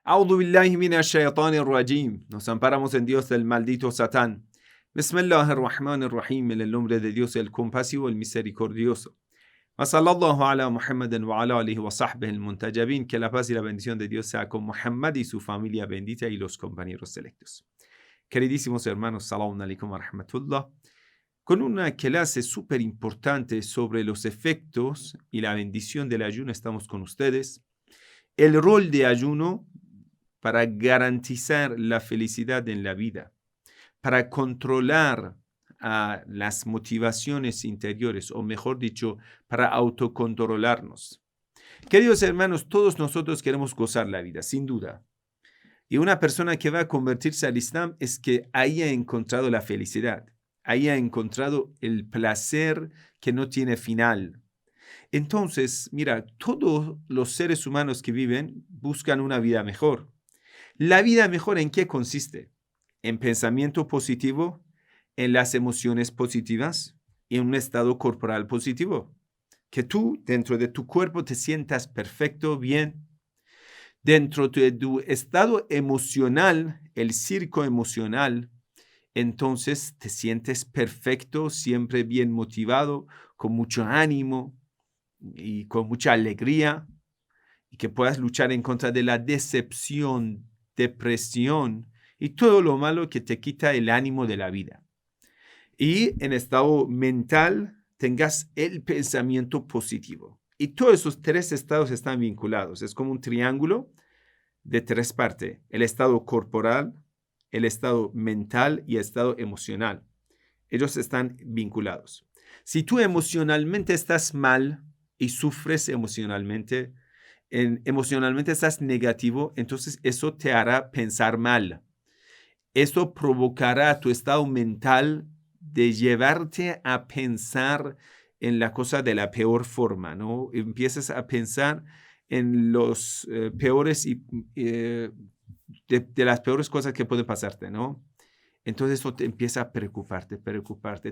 A'udhu billahi minash shaitanir rajim. Nos amparamos en Dios del maldito Satán. Bismillahirrahmanirrahim. En el nombre de Dios, el compasivo, el misericordioso. Wa sallallahu ala Muhammadin wa ala alihi wa sahbihi al-muntajabin. Que la paz y la bendición de Dios sea con Muhammad y su familia bendita y los compañeros selectos. Queridísimos hermanos, salamun alaikum wa rahmatullah. Con una clase súper importante sobre los efectos y la bendición del ayuno estamos con ustedes. El rol de ayuno para garantizar la felicidad en la vida, para controlar las motivaciones interiores, o mejor dicho, para autocontrolarnos. Queridos hermanos, todos nosotros queremos gozar la vida, sin duda. Y una persona que va a convertirse al Islam es que haya encontrado la felicidad, haya encontrado el placer que no tiene final. Entonces, mira, todos los seres humanos que viven buscan una vida mejor. ¿La vida mejor en qué consiste? En pensamiento positivo, en las emociones positivas y en un estado corporal positivo. Que tú, dentro de tu cuerpo, te sientas perfecto, bien. Dentro de tu estado emocional, el circo emocional, entonces te sientes perfecto, siempre bien motivado, con mucho ánimo y con mucha alegría, y que puedas luchar en contra de la decepción, depresión y todo lo malo que te quita el ánimo de la vida. Y en estado mental tengas el pensamiento positivo. Y todos esos tres estados están vinculados. Es como un triángulo de tres partes. El estado corporal, el estado mental y el estado emocional. Ellos están vinculados. Si tú emocionalmente estás mal y sufres emocionalmente, emocionalmente estás negativo, entonces eso te hará pensar mal. Eso provocará tu estado mental de llevarte a pensar en la cosa de la peor forma, ¿no? Empiezas a pensar en los peores y de las peores cosas que pueden pasarte, ¿no? Entonces eso te empieza a preocuparte.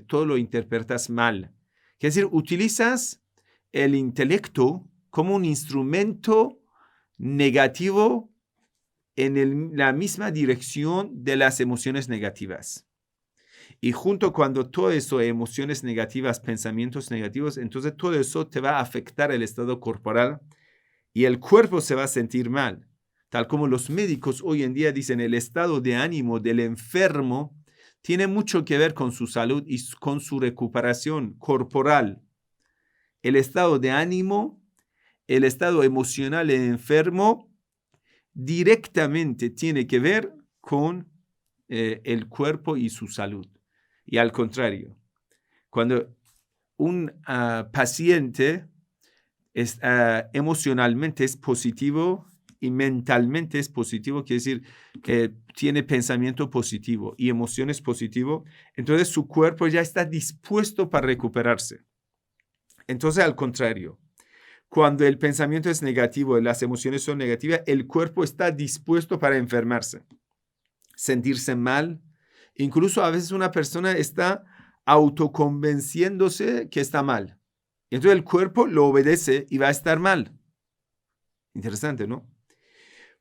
Todo lo interpretas mal. Es decir, utilizas el intelecto como un instrumento negativo en la misma dirección de las emociones negativas. Y junto cuando todo eso, emociones negativas, pensamientos negativos, entonces todo eso te va a afectar el estado corporal y el cuerpo se va a sentir mal. Tal como los médicos hoy en día dicen, el estado de ánimo del enfermo tiene mucho que ver con su salud y con su recuperación corporal. El estado de ánimo, el estado emocional del enfermo directamente tiene que ver con el cuerpo y su salud. Y al contrario, cuando un paciente emocionalmente es positivo y mentalmente es positivo, quiere decir que tiene pensamiento positivo y emociones positivo, entonces su cuerpo ya está dispuesto para recuperarse. Entonces, al contrario, cuando el pensamiento es negativo y las emociones son negativas, el cuerpo está dispuesto para enfermarse, sentirse mal. Incluso a veces una persona está autoconvenciéndose que está mal. Entonces el cuerpo lo obedece y va a estar mal. Interesante, ¿no?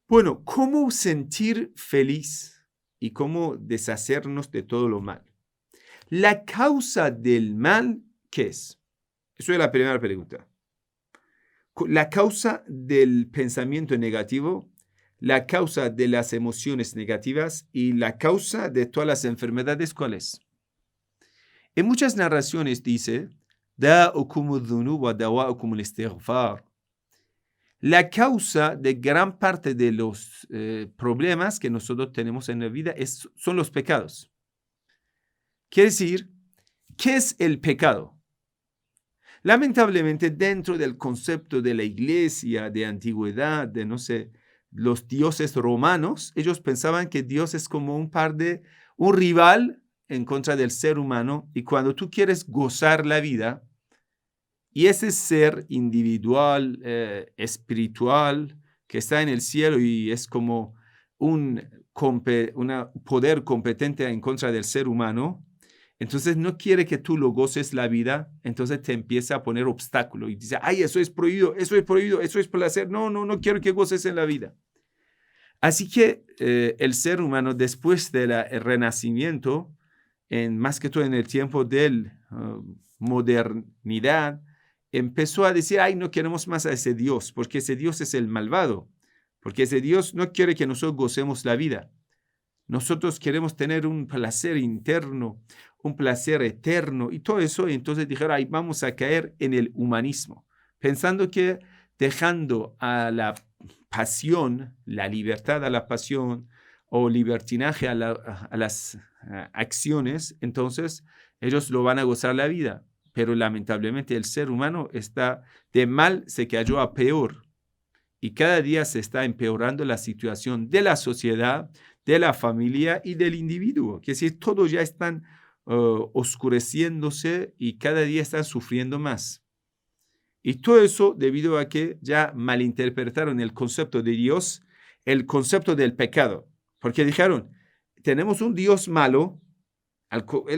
Bueno, ¿cómo sentir feliz y cómo deshacernos de todo lo mal? La causa del mal, ¿qué es? Eso es la primera pregunta. La causa del pensamiento negativo, la causa de las emociones negativas y la causa de todas las enfermedades, ¿cuál es? En muchas narraciones dice, da'ukum adh-dhunub wa dawa'ukum al-istighfar. La causa de gran parte de los problemas que nosotros tenemos en la vida son los pecados. Quiere decir, ¿qué es el pecado? Lamentablemente, dentro del concepto de la iglesia, de antigüedad, de no sé, los dioses romanos, ellos pensaban que Dios es como un rival en contra del ser humano, y cuando tú quieres gozar la vida, y ese ser individual, espiritual, que está en el cielo y es como un poder competente en contra del ser humano, entonces no quiere que tú lo goces la vida, entonces te empieza a poner obstáculo y dice, ay, eso es prohibido, eso es prohibido, eso es placer, no quiero que goces en la vida. Así que el ser humano, después del renacimiento, más que todo en el tiempo de la modernidad, empezó a decir, ay, no queremos más a ese Dios, porque ese Dios es el malvado, porque ese Dios no quiere que nosotros gocemos la vida. Nosotros queremos tener un placer interno, un placer eterno y todo eso. Y entonces dijeron, ay, vamos a caer en el humanismo, pensando que dejando a la pasión, la libertad a la pasión o libertinaje a las acciones, entonces ellos lo van a gozar la vida. Pero lamentablemente el ser humano está de mal, se cayó a peor. Y cada día se está empeorando la situación de la sociedad, de la familia y del individuo. Que si todos ya están oscureciéndose y cada día están sufriendo más. Y todo eso debido a que ya malinterpretaron el concepto de Dios, el concepto del pecado. Porque dijeron, tenemos un Dios malo.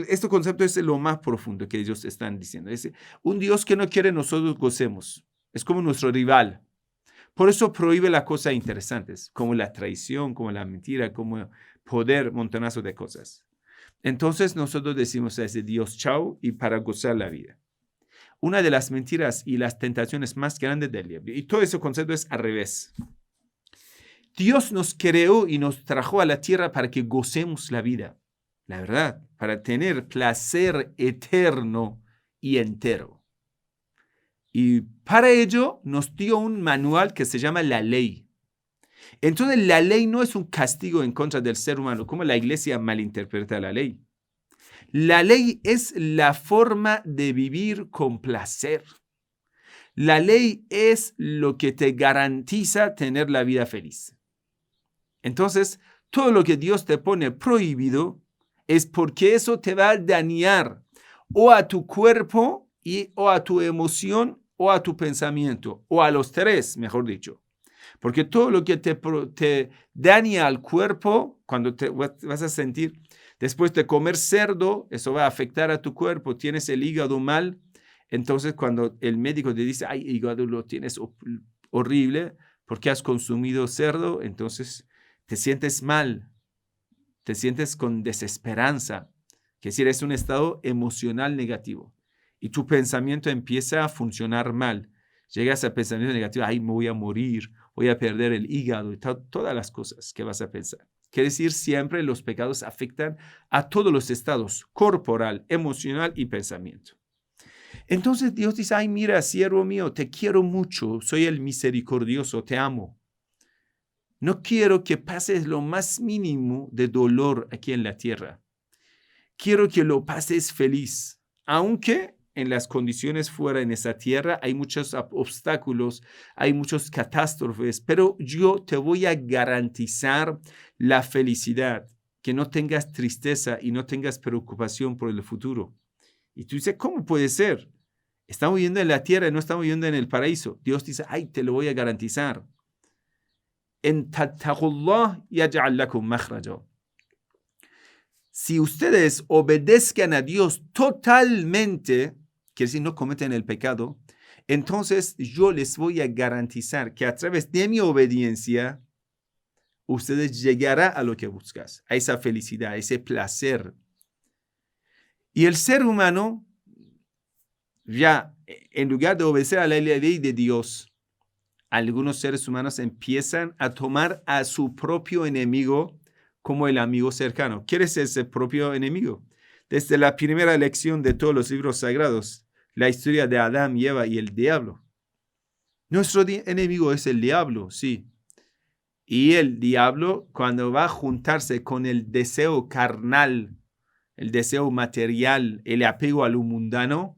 Este concepto es lo más profundo que ellos están diciendo. Es un Dios que no quiere nosotros gocemos. Es como nuestro rival. Por eso prohíbe las cosas interesantes, como la traición, como la mentira, como poder, montonazo de cosas. Entonces nosotros decimos a ese Dios chao y para gozar la vida. Una de las mentiras y las tentaciones más grandes del diablo. Y todo ese concepto es al revés. Dios nos creó y nos trajo a la tierra para que gocemos la vida. La verdad, para tener placer eterno y entero. Y para ello nos dio un manual que se llama la ley. Entonces la ley no es un castigo en contra del ser humano, como la iglesia malinterpreta la ley. La ley es la forma de vivir con placer. La ley es lo que te garantiza tener la vida feliz. Entonces, todo lo que Dios te pone prohibido es porque eso te va a dañar o a tu cuerpo o a tu emoción o a tu pensamiento, o a los tres, mejor dicho. Porque todo lo que te daña al cuerpo, cuando te vas a sentir, después de comer cerdo, eso va a afectar a tu cuerpo, tienes el hígado mal, entonces cuando el médico te dice, ay, hígado lo tienes horrible, porque has consumido cerdo, entonces te sientes mal, te sientes con desesperanza, que es decir, es un estado emocional negativo. Y tu pensamiento empieza a funcionar mal. Llegas a pensamiento negativo, ay, me voy a morir, voy a perder el hígado y todas las cosas que vas a pensar. Quiere decir, siempre los pecados afectan a todos los estados, corporal, emocional y pensamiento. Entonces Dios dice, ay, mira, siervo mío, te quiero mucho, soy el misericordioso, te amo. No quiero que pases lo más mínimo de dolor aquí en la tierra. Quiero que lo pases feliz, aunque en las condiciones fuera en esa tierra hay muchos obstáculos, hay muchas catástrofes, pero yo te voy a garantizar la felicidad, que no tengas tristeza y no tengas preocupación por el futuro. Y tú dices, ¿cómo puede ser? Estamos viviendo en la tierra y no estamos viviendo en el paraíso. Dios dice, ay, te lo voy a garantizar. En tattaqullah yaj'al lakum makhraja. Si ustedes obedezcan a Dios totalmente, quiere decir no cometen el pecado, entonces yo les voy a garantizar que a través de mi obediencia, ustedes llegarán a lo que buscas, a esa felicidad, a ese placer. Y el ser humano, ya en lugar de obedecer a la ley de Dios, algunos seres humanos empiezan a tomar a su propio enemigo como el amigo cercano. ¿Quién es ese propio enemigo? Desde la primera lección de todos los libros sagrados, la historia de Adán y Eva y el diablo. Nuestro enemigo es el diablo, sí. Y el diablo, cuando va a juntarse con el deseo carnal, el deseo material, el apego a lo mundano,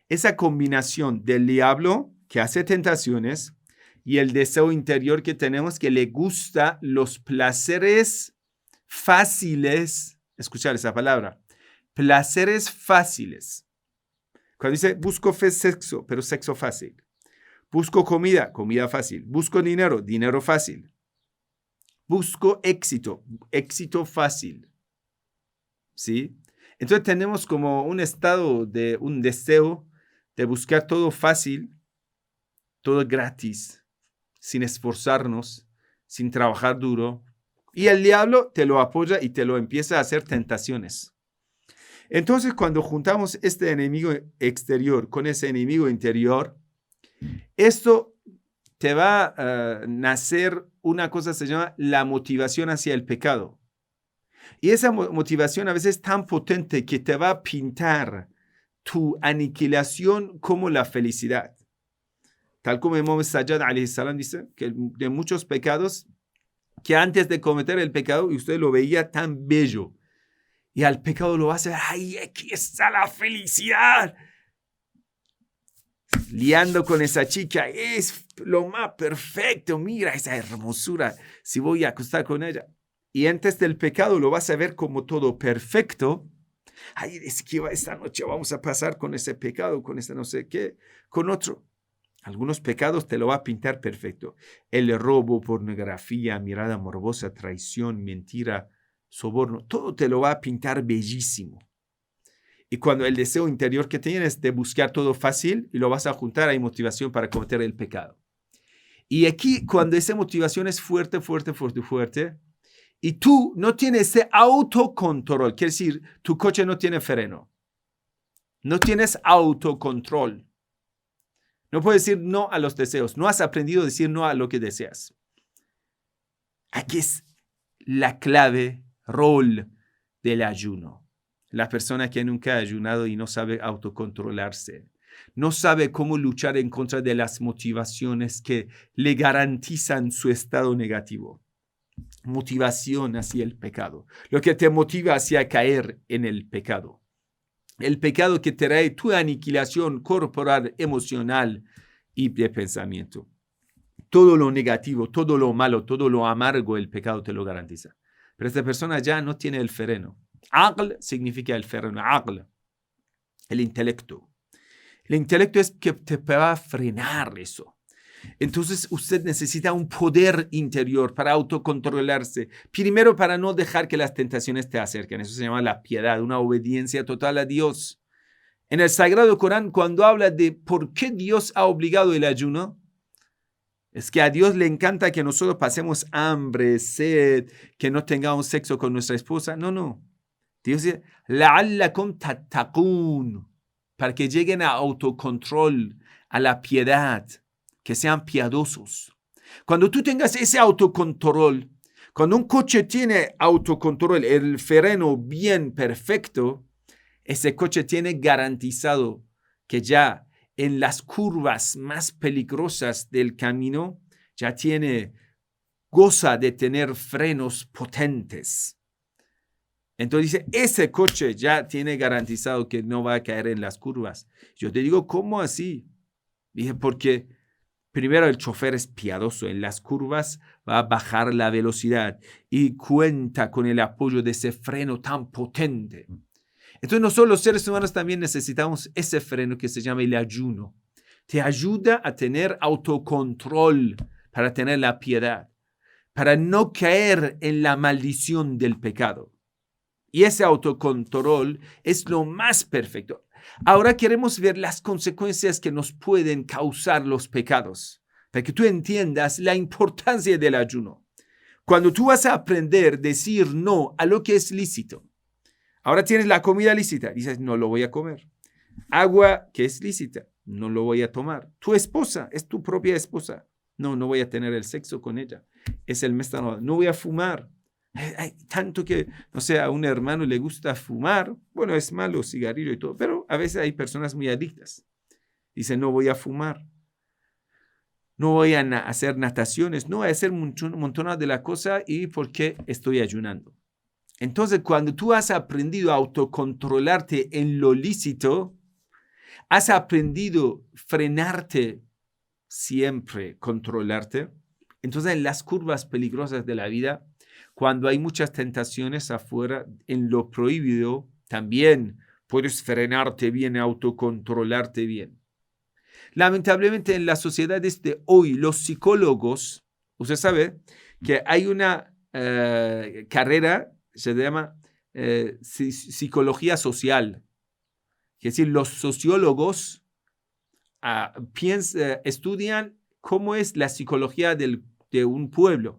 esa combinación del diablo que hace tentaciones y el deseo interior que tenemos que le gusta los placeres fáciles, escuchar esa palabra, placeres fáciles. Cuando dice, busco sexo, pero sexo fácil. Busco comida, comida fácil. Busco dinero, dinero fácil. Busco éxito, éxito fácil. ¿Sí? Entonces tenemos como un estado de un deseo de buscar todo fácil, todo gratis, sin esforzarnos, sin trabajar duro. Y el diablo te lo apoya y te lo empieza a hacer tentaciones. Entonces, cuando juntamos este enemigo exterior con ese enemigo interior, esto te va a nacer una cosa que se llama la motivación hacia el pecado. Y esa motivación a veces es tan potente que te va a pintar tu aniquilación como la felicidad. Tal como Imam Sajjad alayhi salam dice que de muchos pecados que antes de cometer el pecado y usted lo veía tan bello y al pecado lo hace, ¡ay, aquí está la felicidad! Liando con esa chica es lo más perfecto, mira esa hermosura, si voy a acostar con ella. Y antes del pecado lo vas a ver como todo perfecto. Ay, es que esta noche vamos a pasar con ese pecado, con ese no sé qué, con otro. Algunos pecados te lo va a pintar perfecto. El robo, pornografía, mirada morbosa, traición, mentira, soborno, todo te lo va a pintar bellísimo. Y cuando el deseo interior que tienes de buscar todo fácil y lo vas a juntar, hay motivación para cometer el pecado. Y aquí, cuando esa motivación es fuerte, fuerte, fuerte, fuerte, y tú no tienes ese autocontrol, quiere decir, tu coche no tiene freno, no tienes autocontrol. No puedes decir no a los deseos. No has aprendido a decir no a lo que deseas. Aquí es la clave, rol del ayuno. La persona que nunca ha ayunado y no sabe autocontrolarse, no sabe cómo luchar en contra de las motivaciones que le garantizan su estado negativo. Motivación hacia el pecado. Lo que te motiva hacia caer en el pecado. El pecado que trae tu aniquilación corporal, emocional y de pensamiento. Todo lo negativo, todo lo malo, todo lo amargo, el pecado te lo garantiza. Pero esta persona ya no tiene el freno. Aql significa el freno, aql, el intelecto. El intelecto es que te va a frenar eso. Entonces usted necesita un poder interior para autocontrolarse. Primero, para no dejar que las tentaciones te acerquen. Eso se llama la piedad, una obediencia total a Dios. En el Sagrado Corán, cuando habla de por qué Dios ha obligado el ayuno, es que a Dios le encanta que nosotros pasemos hambre, sed, que no tengamos sexo con nuestra esposa. No. Dios dice, la'allakum tattaqun, para que lleguen a autocontrol, a la piedad, que sean piadosos. Cuando tú tengas ese autocontrol, cuando un coche tiene autocontrol, el freno bien perfecto, ese coche tiene garantizado que ya en las curvas más peligrosas del camino, ya goza de tener frenos potentes. Entonces dice, ese coche ya tiene garantizado que no va a caer en las curvas. Yo te digo, ¿cómo así? Dije, porque primero el chofer es piadoso, en las curvas va a bajar la velocidad y cuenta con el apoyo de ese freno tan potente. Entonces nosotros los seres humanos también necesitamos ese freno que se llama el ayuno. Te ayuda a tener autocontrol, para tener la piedad, para no caer en la maldición del pecado. Y ese autocontrol es lo más perfecto. Ahora queremos ver las consecuencias que nos pueden causar los pecados, para que tú entiendas la importancia del ayuno. Cuando tú vas a aprender a decir no a lo que es lícito, ahora tienes la comida lícita, dices, no lo voy a comer. Agua que es lícita, no lo voy a tomar. Tu esposa, es tu propia esposa. No voy a tener el sexo con ella. Es el mes, no voy a fumar. Hay tanto que, no sé, a un hermano le gusta fumar. Bueno, es malo, cigarrillo y todo, pero a veces hay personas muy adictas. Dicen, no voy a fumar. No voy a hacer nataciones. No voy a hacer un montón de la cosa y porque estoy ayunando. Entonces, cuando tú has aprendido a autocontrolarte en lo lícito, has aprendido a frenarte siempre, controlarte. Entonces, en las curvas peligrosas de la vida, cuando hay muchas tentaciones afuera, en lo prohibido, también puedes frenarte bien, autocontrolarte bien. Lamentablemente, en las sociedades de hoy, los psicólogos, usted sabe que hay una carrera, se llama psicología social. Es decir, los sociólogos estudian cómo es la psicología de un pueblo.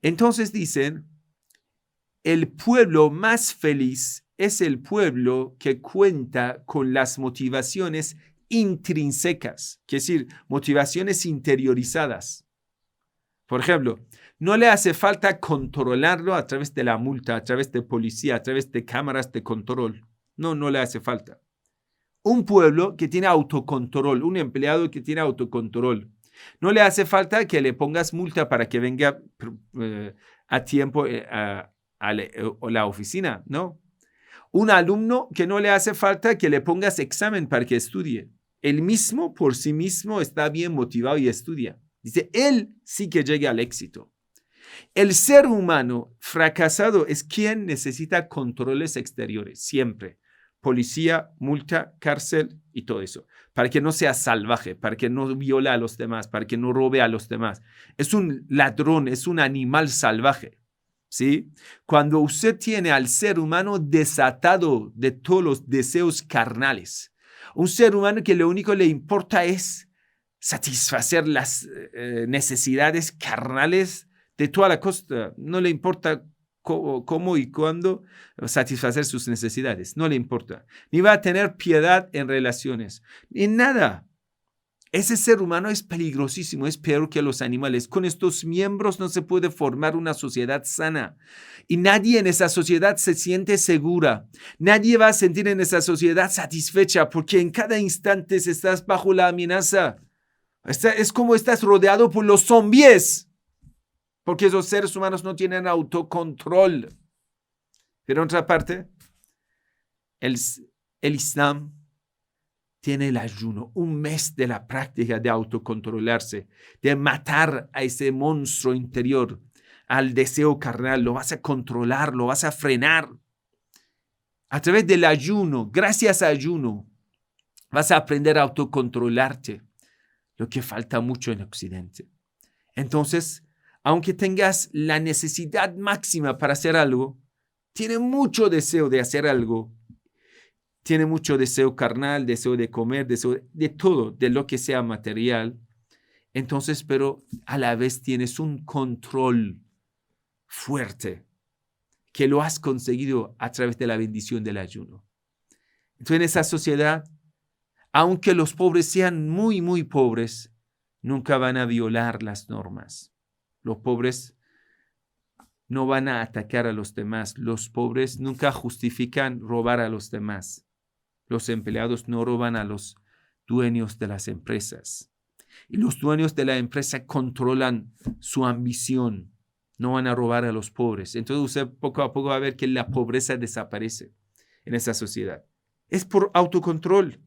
Entonces dicen, el pueblo más feliz es el pueblo que cuenta con las motivaciones intrínsecas, es decir, motivaciones interiorizadas. Por ejemplo, no le hace falta controlarlo a través de la multa, a través de policía, a través de cámaras de control. No le hace falta. Un pueblo que tiene autocontrol, un empleado que tiene autocontrol. No le hace falta que le pongas multa para que venga a tiempo a la oficina, ¿no? Un alumno que no le hace falta que le pongas examen para que estudie. Él mismo, por sí mismo, está bien motivado y estudia. Dice, él sí que llega al éxito. El ser humano fracasado es quien necesita controles exteriores, siempre. Policía, multa, cárcel y todo eso. Para que no sea salvaje, para que no viole a los demás, para que no robe a los demás. Es un ladrón, es un animal salvaje. ¿Sí? Cuando usted tiene al ser humano desatado de todos los deseos carnales, un ser humano que lo único que le importa es satisfacer las necesidades carnales de toda la costa, no le importa cómo y cuándo satisfacer sus necesidades, no le importa, ni va a tener piedad en relaciones, ni nada. Ese ser humano es peligrosísimo, es peor que los animales. Con estos miembros no se puede formar una sociedad sana. Y nadie en esa sociedad se siente segura. Nadie va a sentir en esa sociedad satisfecha porque en cada instante estás bajo la amenaza. Es como estás rodeado por los zombies. Porque esos seres humanos no tienen autocontrol. Pero en otra parte, el Islam tiene el ayuno, un mes de la práctica de autocontrolarse, de matar a ese monstruo interior, al deseo carnal. Lo vas a controlar, lo vas a frenar. A través del ayuno, gracias al ayuno, vas a aprender a autocontrolarte, lo que falta mucho en Occidente. Entonces, aunque tengas la necesidad máxima para hacer algo, tiene mucho deseo de hacer algo. Tiene mucho deseo carnal, deseo de comer, deseo de todo, de lo que sea material. Entonces, pero a la vez tienes un control fuerte que lo has conseguido a través de la bendición del ayuno. Entonces, en esa sociedad, aunque los pobres sean muy, muy pobres, nunca van a violar las normas. Los pobres no van a atacar a los demás. Los pobres nunca justifican robar a los demás. Los empleados no roban a los dueños de las empresas. Y los dueños de la empresa controlan su ambición. No van a robar a los pobres. Entonces usted poco a poco va a ver que la pobreza desaparece en esa sociedad. Es por autocontrol.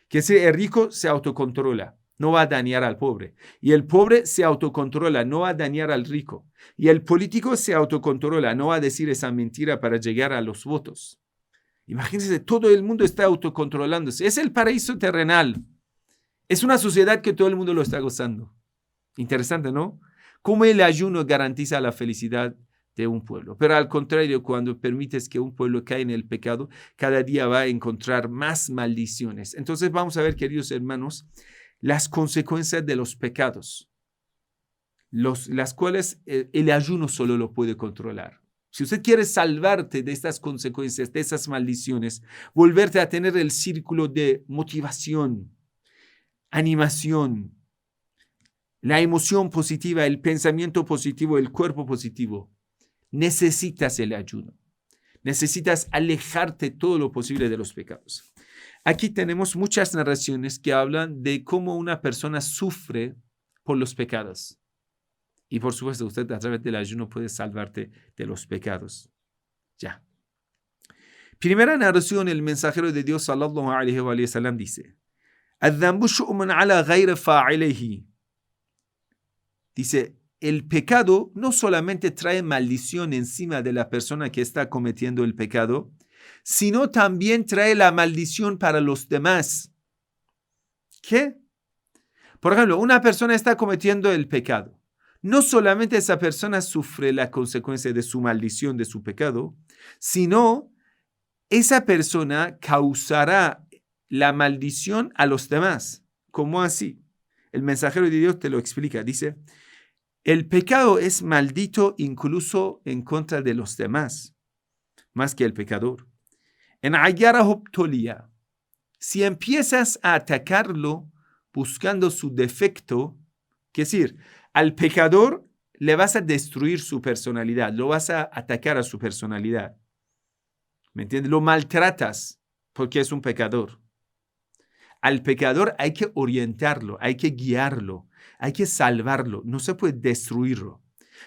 Que si el rico se autocontrola, no va a dañar al pobre. Y el pobre se autocontrola, no va a dañar al rico. Y el político se autocontrola, no va a decir esa mentira para llegar a los votos. Imagínense, todo el mundo está autocontrolándose. Es el paraíso terrenal. Es una sociedad que todo el mundo lo está gozando. Interesante, ¿no? Cómo el ayuno garantiza la felicidad de un pueblo. Pero al contrario, cuando permites que un pueblo caiga en el pecado, cada día va a encontrar más maldiciones. Entonces vamos a ver, queridos hermanos, las consecuencias de los pecados, las cuales el ayuno solo lo puede controlar. Si usted quiere salvarte de estas consecuencias, de esas maldiciones, volverte a tener el círculo de motivación, animación, la emoción positiva, el pensamiento positivo, el cuerpo positivo, necesitas el ayuno. Necesitas alejarte todo lo posible de los pecados. Aquí tenemos muchas narraciones que hablan de cómo una persona sufre por los pecados. Y por supuesto, usted a través del ayuno puede salvarte de los pecados. Ya. Primera narración, el mensajero de Dios, sallallahu alaihi wa sallam, dice, الذنب شؤم على غير فاعله. Dice, el pecado no solamente trae maldición encima de la persona que está cometiendo el pecado, sino también trae la maldición para los demás. ¿Qué? Por ejemplo, una persona está cometiendo el pecado. No solamente esa persona sufre la consecuencia de su maldición, de su pecado, sino esa persona causará la maldición a los demás. ¿Cómo así? El mensajero de Dios te lo explica. Dice, El pecado es maldito incluso en contra de los demás, más que el pecador. En Ayyarahu Ptolia, si empiezas a atacarlo buscando su defecto, es decir, al pecador le vas a destruir su personalidad, lo vas a atacar a su personalidad. ¿Me entiendes? Lo maltratas porque es un pecador. Al pecador hay que orientarlo, hay que guiarlo, hay que salvarlo, no se puede destruirlo.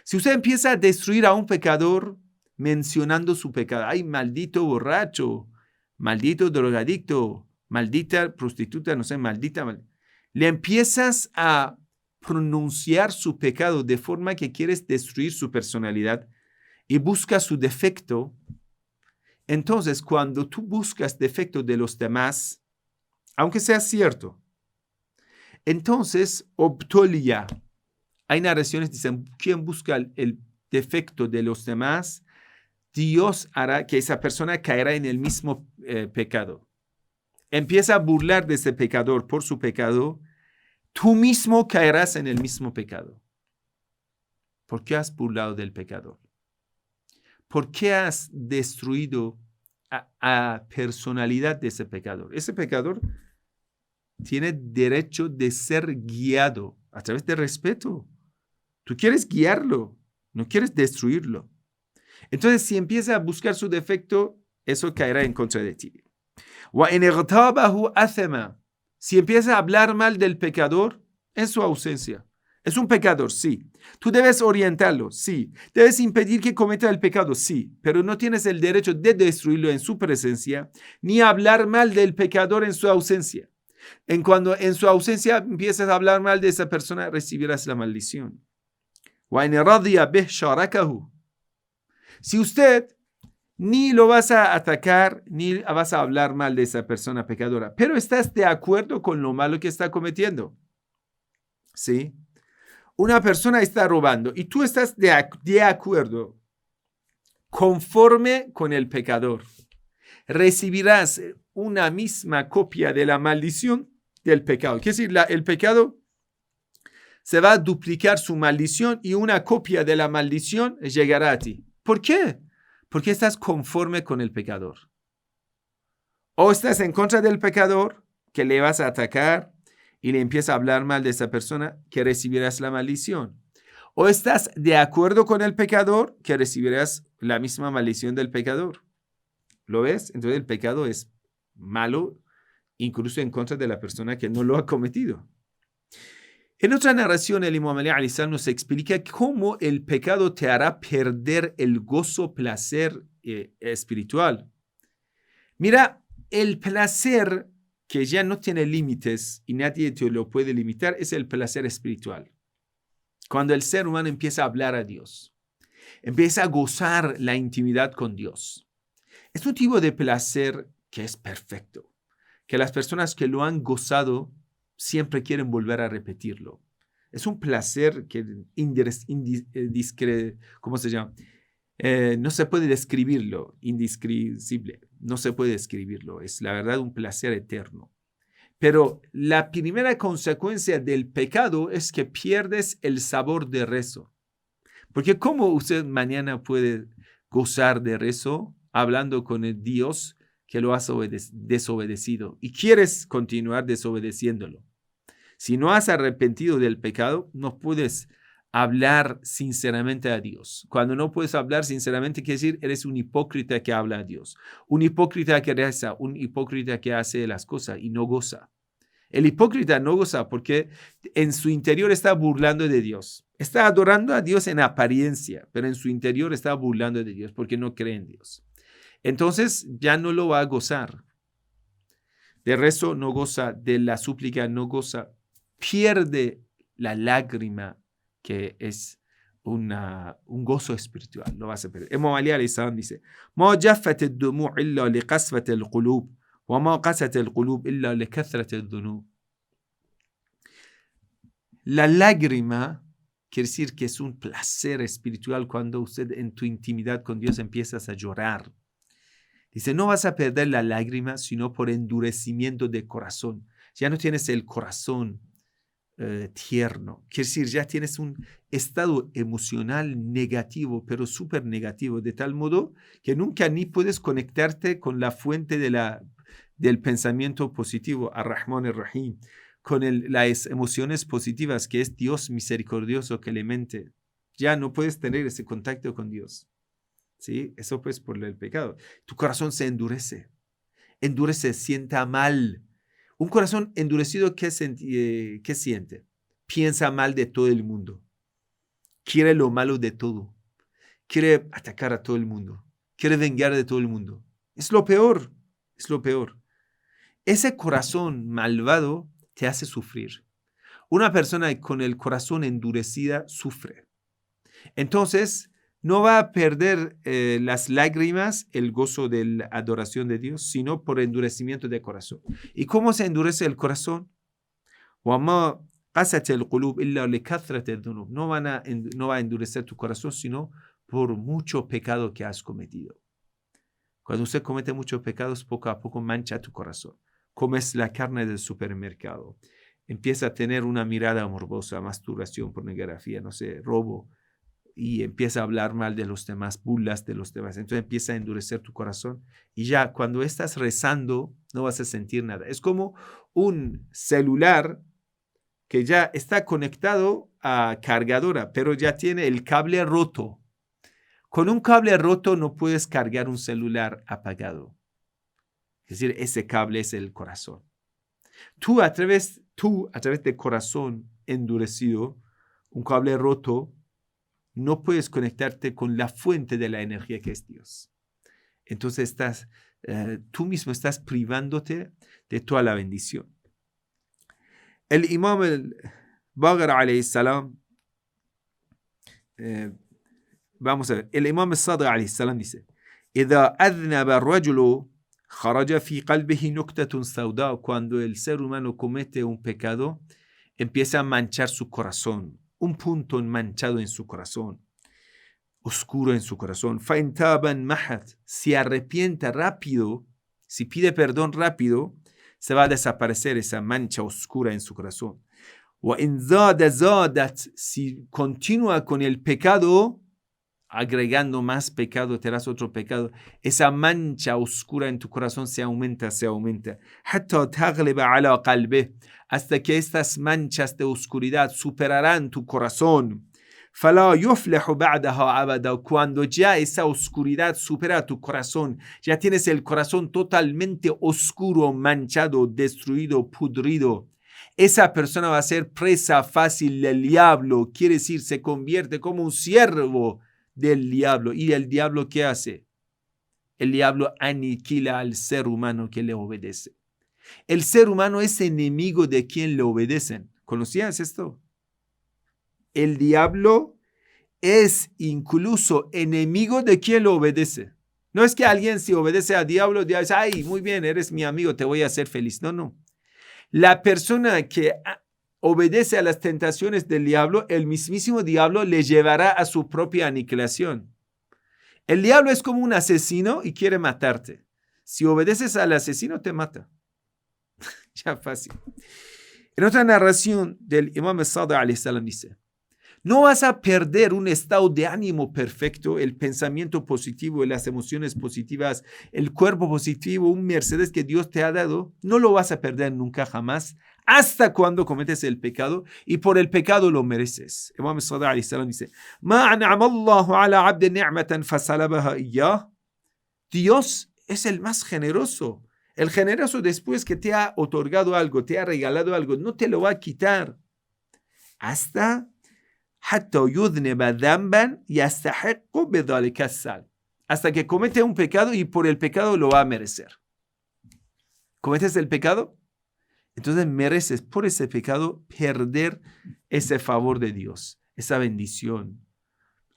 Si usted empieza a destruir a un pecador mencionando su pecado, ay, maldito borracho, maldito drogadicto, maldita prostituta, no sé, maldita, le empiezas a pronunciar su pecado de forma que quieres destruir su personalidad y buscas su defecto. Entonces, cuando tú buscas defectos de los demás, aunque sea cierto, entonces, Optolia. Hay narraciones que dicen, quien busca el defecto de los demás, Dios hará que esa persona caerá en el mismo pecado. Empieza a burlar de ese pecador por su pecado, tú mismo caerás en el mismo pecado. ¿Por qué has burlado del pecador? ¿Por qué has destruido a personalidad de ese pecador? Ese pecador tiene derecho de ser guiado a través de respeto. Tú quieres guiarlo, no quieres destruirlo. Entonces, si empieza a buscar su defecto, eso caerá en contra de ti. Si empieza a hablar mal del pecador, en su ausencia. Es un pecador, sí. Tú debes orientarlo, sí. Debes impedir que cometa el pecado, sí. Pero no tienes el derecho de destruirlo en su presencia, ni hablar mal del pecador en su ausencia. Cuando en su ausencia empiezas a hablar mal de esa persona, recibirás la maldición. Si usted ni lo vas a atacar, ni vas a hablar mal de esa persona pecadora, pero estás de acuerdo con lo malo que está cometiendo. ¿Sí? Una persona está robando y tú estás de acuerdo, conforme con el pecador. Recibirás una misma copia de la maldición del pecado. Quiere decir, el pecado se va a duplicar su maldición y una copia de la maldición llegará a ti. ¿Por qué? Porque estás conforme con el pecador. O estás en contra del pecador, que le vas a atacar y le empieza a hablar mal de esa persona, que recibirás la maldición. O estás de acuerdo con el pecador, que recibirás la misma maldición del pecador. ¿Lo ves? Entonces el pecado es malo, incluso en contra de la persona que no lo ha cometido. En otra narración, el Imam Ali alayhi salam nos explica cómo el pecado te hará perder el gozo, placer espiritual. Mira, el placer que ya no tiene límites y nadie te lo puede limitar es el placer espiritual. Cuando el ser humano empieza a hablar a Dios, empieza a gozar la intimidad con Dios. Es un tipo de placer que es perfecto, que las personas que lo han gozado siempre quieren volver a repetirlo. Es un placer que ¿cómo se llama? No se puede describirlo, indescriptible, no se puede describirlo. Es la verdad un placer eterno. Pero la primera consecuencia del pecado es que pierdes el sabor de rezo. Porque ¿cómo usted mañana puede gozar de rezo hablando con el Dios que lo has desobedecido y quieres continuar desobedeciéndolo? Si no has arrepentido del pecado, no puedes hablar sinceramente a Dios. Cuando no puedes hablar sinceramente, quiere decir, eres un hipócrita que habla a Dios. Un hipócrita que reza, un hipócrita que hace las cosas y no goza. El hipócrita no goza porque en su interior está burlando de Dios. Está adorando a Dios en apariencia, pero en su interior está burlando de Dios porque no cree en Dios. Entonces ya no lo va a gozar. De rezo no goza, de la súplica no goza. Pierde la lágrima que es un gozo espiritual. Lo vas a perder. Imam Ali alayhi salam dice: "Ma jaffat ad-dumu' illa li qasfat al-qulub, wa ma qasat al-qulub illa li kathrat ad-dhunub." La lágrima quiere decir que es un placer espiritual cuando usted en tu intimidad con Dios empiezas a llorar. Dice, no vas a perder la lágrima, sino por endurecimiento de corazón. Ya no tienes el corazón tierno. Quiere decir, ya tienes un estado emocional negativo, pero súper negativo, de tal modo que nunca ni puedes conectarte con la fuente del pensamiento positivo, Ar-Rahman Ar-Rahim, con las emociones positivas, que es Dios misericordioso, clemente. Ya no puedes tener ese contacto con Dios. ¿Sí? Eso pues por el pecado. Tu corazón se endurece, sienta mal. Un corazón endurecido, ¿qué siente? Piensa mal de todo el mundo. Quiere lo malo de todo. Quiere atacar a todo el mundo. Quiere vengar de todo el mundo. Es lo peor. Es lo peor. Ese corazón malvado te hace sufrir. Una persona con el corazón endurecida sufre. Entonces, no va a perder las lágrimas, el gozo de la adoración de Dios, sino por endurecimiento de corazón. ¿Y cómo se endurece el corazón? No va a endurecer tu corazón, sino por mucho pecado que has cometido. Cuando usted comete muchos pecados, poco a poco mancha tu corazón. Comes la carne del supermercado. Empieza a tener una mirada morbosa, masturbación, pornografía, no sé, robo. Y empieza a hablar mal de los demás, burlas de los demás. Entonces empieza a endurecer tu corazón. Y ya cuando estás rezando, no vas a sentir nada. Es como un celular que ya está conectado a cargadora, pero ya tiene el cable roto. Con un cable roto no puedes cargar un celular apagado. Es decir, ese cable es el corazón. Tú a través de corazón endurecido, un cable roto, no puedes conectarte con la fuente de la energía que es Dios. Entonces tú mismo estás privándote de toda la bendición. El Imam al-Baqir alayhi salam, vamos a ver, el Imam al-Sadiq alayhi salam dice: إذا أذنب الرجل خرج في قلبه نكتة سوداء. Cuando el ser humano comete un pecado, empieza a manchar su corazón. Un punto manchado en su corazón, oscuro en su corazón. فَإِنْ تَابَ انْمَحَتْ. Si arrepiente rápido, si pide perdón rápido, se va a desaparecer esa mancha oscura en su corazón. وَإِنْ زَادَ زَادَتْ. Si continúa con el pecado, agregando más pecado, tendrás otro pecado. Esa mancha oscura en tu corazón se aumenta. حَتَّى تَغْلِبَ عَلَى قَلْبِهِ. Hasta que estas manchas de oscuridad superarán tu corazón. فَلَا يُفْلِحُ بَعْدَهَا أَبَدًا. Cuando ya esa oscuridad supera tu corazón, ya tienes el corazón totalmente oscuro, manchado, destruido, pudrido, esa persona va a ser presa fácil del diablo. Quiere decir, se convierte como un siervo del diablo. ¿Y el diablo qué hace? El diablo aniquila al ser humano que le obedece. El ser humano es enemigo de quien le obedecen. ¿Conocías esto? El diablo es incluso enemigo de quien lo obedece. No es que alguien si obedece al diablo, dice: ay, muy bien, eres mi amigo, te voy a hacer feliz. No. La persona que obedece a las tentaciones del diablo, el mismísimo diablo le llevará a su propia aniquilación. El diablo es como un asesino y quiere matarte. Si obedeces al asesino, te mata. Ya fácil. En otra narración del Imam al-Sadiq alayhi salam dice: no vas a perder un estado de ánimo perfecto, el pensamiento positivo, las emociones positivas, el cuerpo positivo, un Mercedes que Dios te ha dado. No lo vas a perder nunca jamás, hasta cuando cometes el pecado, y por el pecado lo mereces. Imam al-Sadiq alayhi salam dice: ما أنعم الله على عبد نعمة فسلبها إياه. Dios es el más generoso. El generoso, después que te ha otorgado algo, te ha regalado algo, no te lo va a quitar. Hasta que comete un pecado y por el pecado lo va a merecer. ¿Cometes el pecado? Entonces mereces por ese pecado perder ese favor de Dios, esa bendición.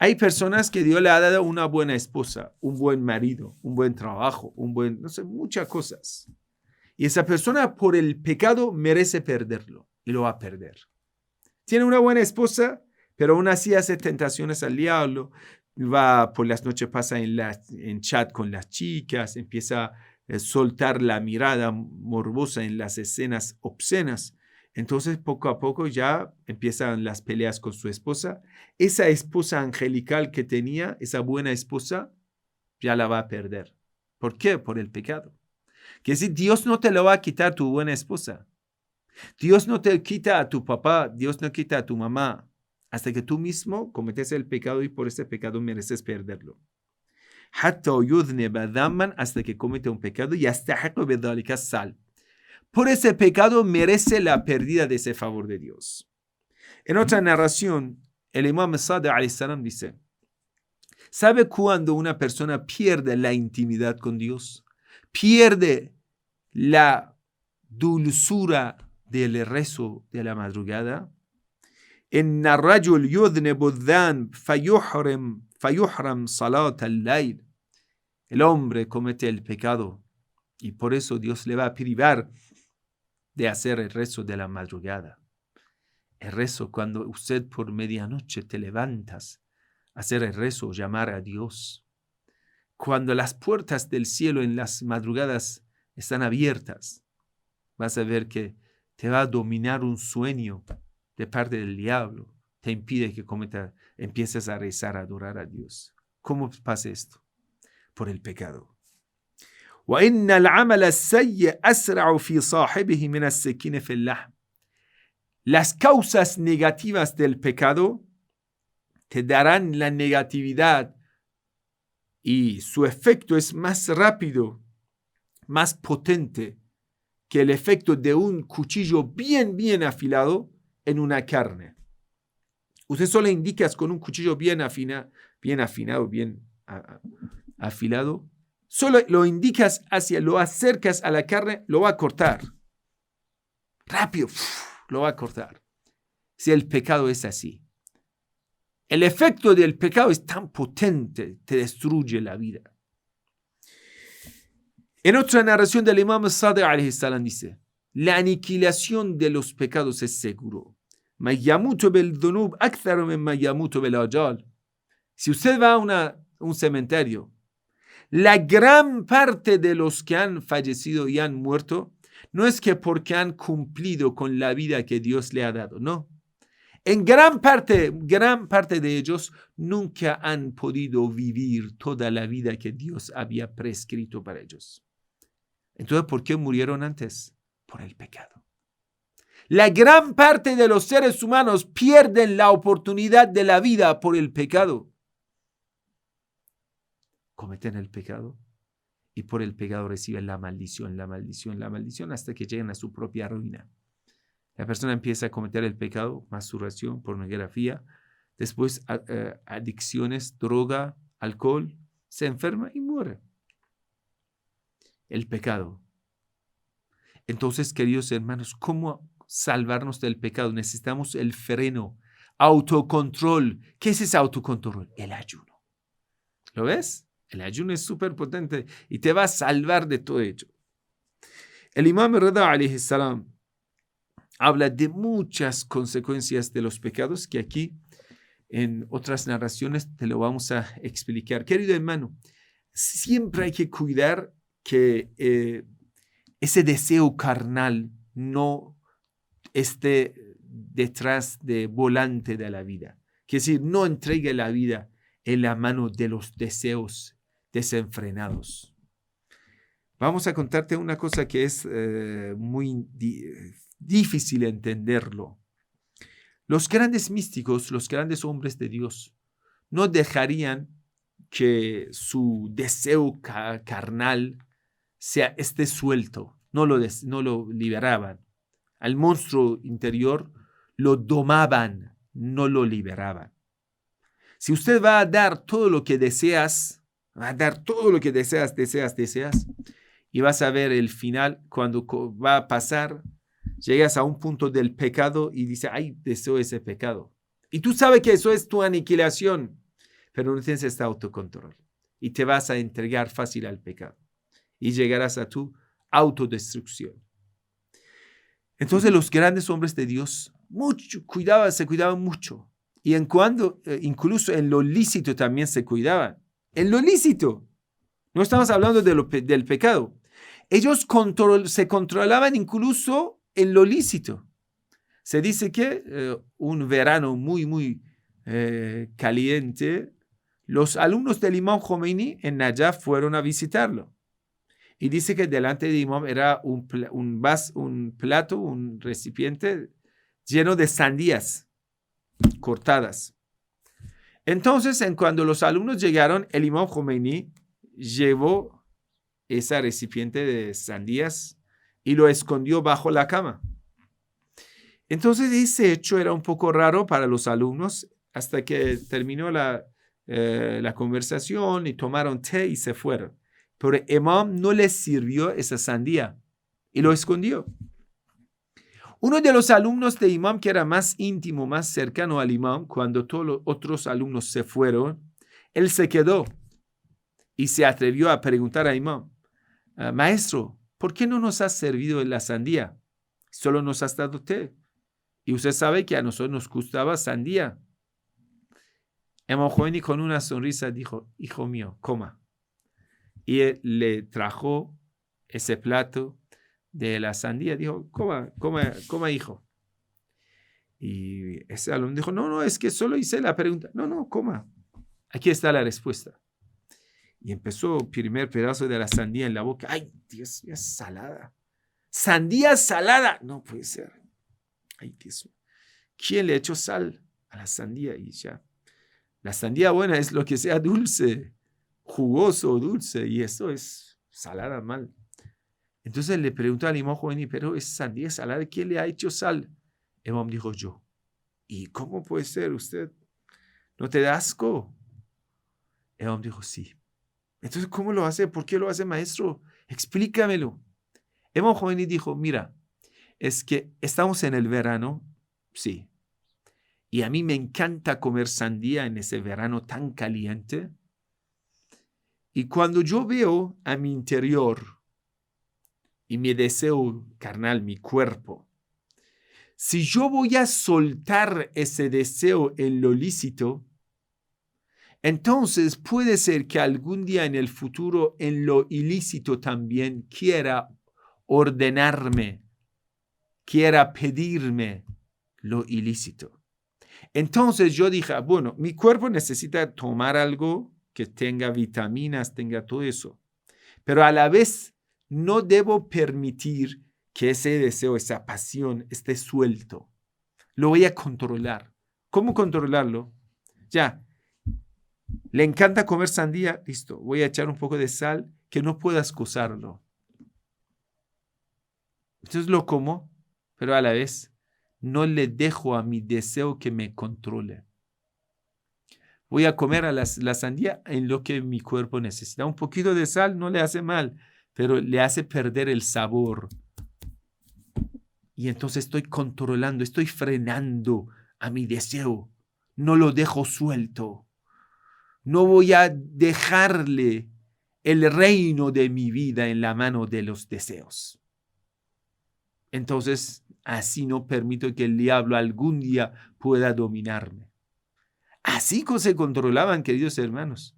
Hay personas que Dios le ha dado una buena esposa, un buen marido, un buen trabajo, muchas cosas. Y esa persona por el pecado merece perderlo y lo va a perder. Tiene una buena esposa, pero aún así hace tentaciones al diablo, va por las noches, pasa en chat con las chicas, empieza a soltar la mirada morbosa en las escenas obscenas. Entonces, poco a poco ya empiezan las peleas con su esposa. Esa esposa angelical que tenía, esa buena esposa, ya la va a perder. ¿Por qué? Por el pecado. Que si Dios no te lo va a quitar tu buena esposa. Dios no te quita a tu papá, Dios no quita a tu mamá, hasta que tú mismo cometes el pecado y por ese pecado mereces perderlo. Hasta que comete un pecado y por ese pecado merece la pérdida de ese favor de Dios. En otra narración, el Imam Sadiq alayhi salam dice, ¿sabe cuándo una persona pierde la intimidad con Dios? Pierde la dulzura del rezo de la madrugada. En الرجل يذنب الذنب فيحرم صلاة الليل. El hombre comete el pecado y por eso Dios le va a privar de hacer el rezo de la madrugada. El rezo cuando usted por medianoche te levantas a hacer el rezo, llamar a Dios. Cuando las puertas del cielo en las madrugadas están abiertas, vas a ver que te va a dominar un sueño de parte del diablo. Te impide que empieces a rezar, a adorar a Dios. ¿Cómo pasa esto? Por el pecado. وَإِنَّ الْعَمَلَ السَّيِّئَ أَسْرَعُ فِي صَاحِبِهِ مِنَ السَّكِينِ فِي اللَّحْمِ. Las causas negativas del pecado te darán la negatividad y su efecto es más rápido, más potente que el efecto de un cuchillo bien afilado en una carne. Usted solo indicas con un cuchillo bien afinado, bien afilado, solo lo indicas lo acercas a la carne, lo va a cortar. Rápido, lo va a cortar. Si el pecado es así. El efecto del pecado es tan potente, te destruye la vida. En otra narración del Imam Sadiq alayhi salam dice, la aniquilación de los pecados es seguro. Si usted va a un cementerio, la gran parte de los que han fallecido y han muerto, no es que porque han cumplido con la vida que Dios le ha dado, no. En gran parte de ellos nunca han podido vivir toda la vida que Dios había prescrito para ellos. Entonces, ¿por qué murieron antes? Por el pecado. La gran parte de los seres humanos pierden la oportunidad de la vida por el pecado. Cometen el pecado y por el pecado reciben la maldición hasta que llegan a su propia ruina. La persona empieza a cometer el pecado, masturbación, pornografía, después adicciones, droga, alcohol, se enferma y muere. El pecado. Entonces, queridos hermanos, ¿cómo salvarnos del pecado? Necesitamos el freno, autocontrol. ¿Qué es ese autocontrol? El ayuno. ¿Lo ves? El ayuno es súper potente y te va a salvar de todo ello. El Imam Rida alayhi salam habla de muchas consecuencias de los pecados que aquí en otras narraciones te lo vamos a explicar. Querido hermano, siempre hay que cuidar que ese deseo carnal no esté detrás de volante de la vida. Quiere decir, no entregue la vida en la mano de los deseos desenfrenados. Vamos a contarte una cosa que es muy difícil entenderlo. Los grandes místicos, los grandes hombres de Dios, no dejarían que su deseo carnal esté suelto, no lo liberaban. Al monstruo interior lo domaban, no lo liberaban. Si usted va a dar todo lo que deseas, y vas a ver el final, cuando va a pasar, llegas a un punto del pecado y dices, ay, deseo ese pecado. Y tú sabes que eso es tu aniquilación, pero no tienes este autocontrol. Y te vas a entregar fácil al pecado. Y llegarás a tu autodestrucción. Entonces los grandes hombres de Dios se cuidaban mucho. Y incluso en lo lícito también se cuidaban. En lo lícito. No estamos hablando del pecado. Ellos se controlaban incluso en lo lícito. Se dice que un verano muy caliente, los alumnos del Imam Khomeini en Najaf fueron a visitarlo. Y dice que delante del Imam era un plato, un recipiente lleno de sandías cortadas. Entonces, cuando los alumnos llegaron, el Imam Khomeini llevó ese recipiente de sandías y lo escondió bajo la cama. Entonces, ese hecho era un poco raro para los alumnos hasta que terminó la conversación y tomaron té y se fueron. Pero el imam no les sirvió esa sandía y lo escondió. Uno de los alumnos de imam que era más íntimo, más cercano al imam, cuando todos los otros alumnos se fueron, él se quedó y se atrevió a preguntar al imam: maestro, ¿por qué no nos has servido la sandía? Solo nos has dado té. Y usted sabe que a nosotros nos gustaba sandía. Imam Khomeini con una sonrisa dijo: hijo mío, coma. Y él le trajo ese plato de la sandía. Dijo: coma, hijo. Y ese alumno dijo: no, es que solo hice la pregunta. No, coma. Aquí está la respuesta. Y empezó el primer pedazo de la sandía en la boca. ¡Ay, Dios mío, es salada! ¡Sandía salada! No puede ser. ¡Ay, Dios! ¿Quién le echó sal a la sandía? Y ya. La sandía buena es lo que sea dulce, jugoso o dulce, y esto es salada mal. Entonces le preguntó al imam Khomeini: pero es sandía salada, ¿quién le ha hecho sal? El imam dijo: yo. ¿Y cómo puede ser usted? ¿No te da asco? El imam dijo: sí. Entonces, ¿cómo lo hace? ¿Por qué lo hace, maestro? Explícamelo. El imam Khomeini dijo: mira, es que estamos en el verano, sí, y a mí me encanta comer sandía en ese verano tan caliente. Y cuando yo veo a mi interior y mi deseo carnal, mi cuerpo, si yo voy a soltar ese deseo en lo lícito, entonces puede ser que algún día en el futuro en lo ilícito también quiera ordenarme, quiera pedirme lo ilícito. Entonces yo dije: bueno, mi cuerpo necesita tomar algo que tenga vitaminas, tenga todo eso. Pero a la vez no debo permitir que ese deseo, esa pasión esté suelto. Lo voy a controlar. ¿Cómo controlarlo? Ya, le encanta comer sandía, listo, voy a echar un poco de sal que no pueda excusarlo. Entonces lo como, pero a la vez no le dejo a mi deseo que me controle. Voy a comer a la sandía en lo que mi cuerpo necesita. Un poquito de sal no le hace mal, pero le hace perder el sabor. Y entonces estoy controlando, estoy frenando a mi deseo. No lo dejo suelto. No voy a dejarle el reino de mi vida en la mano de los deseos. Entonces, así no permito que el diablo algún día pueda dominarme. Así se controlaban, queridos hermanos.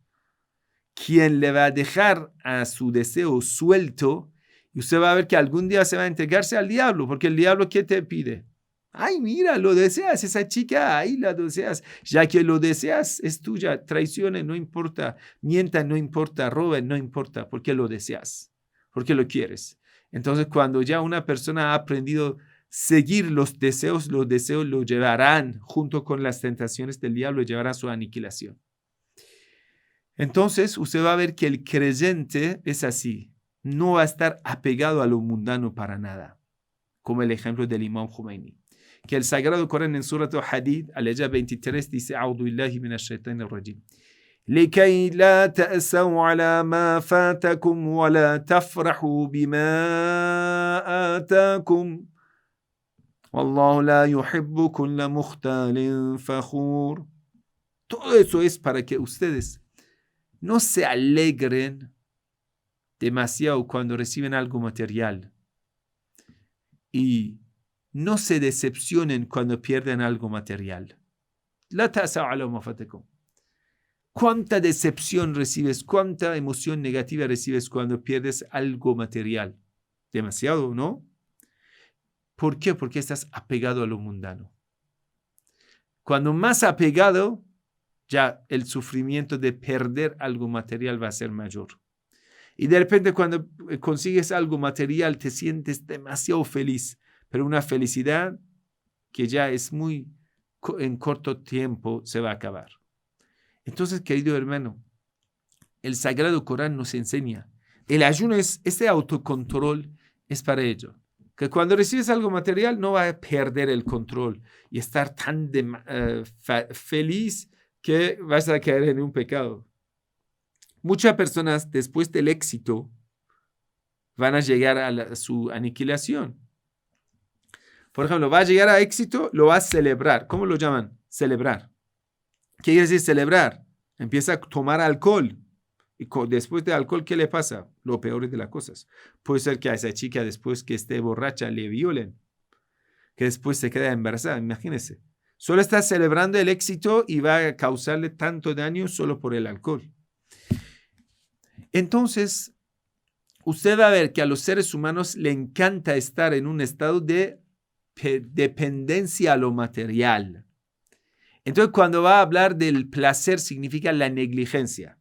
¿Quién le va a dejar a su deseo suelto? Y usted va a ver que algún día se va a entregarse al diablo, porque el diablo, ¿qué te pide? Ay, mira, lo deseas, esa chica, ahí la deseas. Ya que lo deseas, es tuya. Traiciones, no importa. Mientan, no importa. Roben, no importa. Porque lo deseas, porque lo quieres. Entonces, cuando ya una persona ha aprendido a seguir los deseos lo llevarán, junto con las tentaciones del diablo, llevarán a su aniquilación. Entonces, usted va a ver que el creyente es así. No va a estar apegado a lo mundano para nada, como el ejemplo del Imam Khomeini. Que el Sagrado Corán en Surat Al-Hadid, al-Ayah 23, dice: A'udhu billahi minash shaitanir rajim. لكي لا تأسوا على ما فاتكم ولا تفرحوا بما آتاكم والله لا يحب كل مختال فخور. Todo eso es para que ustedes no se alegren demasiado cuando reciben algo material y no se decepcionen cuando pierden algo material. La tasa ala ma fatakum. ¿Cuánta decepción recibes? ¿Cuánta emoción negativa recibes cuando pierdes algo material? Demasiado, ¿no? ¿Por qué? Porque estás apegado a lo mundano. Cuando más apegado, ya el sufrimiento de perder algo material va a ser mayor. Y de repente cuando consigues algo material te sientes demasiado feliz, pero una felicidad que ya es en corto tiempo se va a acabar. Entonces, querido hermano, el Sagrado Corán nos enseña, el ayuno este autocontrol es para ello. Que cuando recibes algo material no vas a perder el control y estar tan feliz que vas a caer en un pecado. Muchas personas después del éxito van a llegar a su aniquilación. Por ejemplo, va a llegar a éxito, lo va a celebrar. ¿Cómo lo llaman? Celebrar. ¿Qué quiere decir celebrar? Empieza a tomar alcohol. Y después del alcohol, ¿qué le pasa? Lo peor de las cosas. Puede ser que a esa chica después que esté borracha le violen. Que después se quede embarazada. Imagínense. Solo está celebrando el éxito y va a causarle tanto daño solo por el alcohol. Entonces, usted va a ver que a los seres humanos le encanta estar en un estado de dependencia a lo material. Entonces, cuando va a hablar del placer, significa la negligencia.